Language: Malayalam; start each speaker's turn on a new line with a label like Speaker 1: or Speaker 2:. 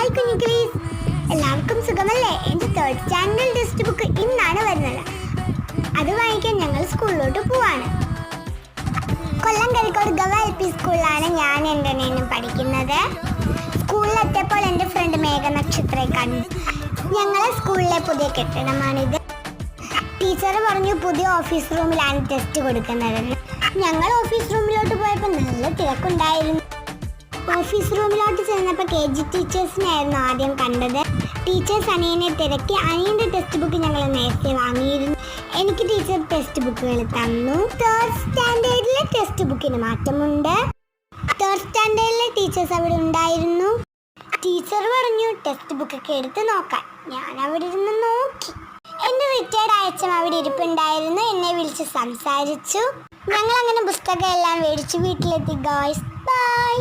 Speaker 1: ഹായ് കുഞ്ഞുക്കളീസ്, എല്ലാവർക്കും സുഖമല്ലേ? എൻ്റെ തേർഡ് സ്റ്റാൻഡേർഡ് ടെക്സ്റ്റ് ബുക്ക് ഇന്നാണ് വരുന്നത്. അത് വാങ്ങിക്കാൻ ഞങ്ങൾ സ്കൂളിലോട്ട് പോവാണ്. കൊല്ലം കരിക്കോട് ഗവ LP സ്കൂളിലാണ് ഞാൻ എൻ്റെ അനിയനും പഠിക്കുന്നത്. സ്കൂളിലെത്തിയപ്പോൾ എൻ്റെ ഫ്രണ്ട് മേഘനക്ഷത്രയെ കണ്ടു. ഞങ്ങളെ സ്കൂളിലെ പുതിയ കെട്ടിടമാണിത്. ടീച്ചർ പറഞ്ഞു പുതിയ ഓഫീസ് റൂമിലാണ് ടെസ്റ്റ് കൊടുക്കുന്നതെന്ന്. ഞങ്ങൾ ഓഫീസ് റൂമിലോട്ട് പോയപ്പോൾ നല്ല തിരക്കുണ്ടായിരുന്നു. ഓഫീസ് റൂമിലോട്ട് ചെന്നപ്പോൾ KG ടീച്ചേഴ്സിനായിരുന്നു ആദ്യം കണ്ടത്. ടീച്ചേഴ്സ് അനിയനെ തിരക്കി. അനിയൻ്റെ ടെക്സ്റ്റ് ബുക്ക് ഞങ്ങൾ നേരത്തെ വാങ്ങിയിരുന്നു. എനിക്ക് ടീച്ചർ ടെക്സ്റ്റ് ബുക്കുകൾ തന്നു. തേർഡ് സ്റ്റാൻഡേർഡിലെ ടെക്സ്റ്റ് ബുക്കിന് മാറ്റമുണ്ട്. തേർഡ് സ്റ്റാൻഡേർഡിലെ ടീച്ചേഴ്സ് അവിടെ ഉണ്ടായിരുന്നു. ടീച്ചർ പറഞ്ഞു ടെക്സ്റ്റ് ബുക്കൊക്കെ എടുത്ത് നോക്കാൻ. ഞാൻ അവിടെ ഇരുന്ന് നോക്കി. എൻ്റെ റിട്ടയർഡ് അച്ഛൻ അവിടെ ഇരിപ്പുണ്ടായിരുന്നു. എന്നെ വിളിച്ച് സംസാരിച്ചു. ഞങ്ങൾ അങ്ങനെ പുസ്തകം എല്ലാം മേടിച്ച് വീട്ടിലെത്തി. Guys, by.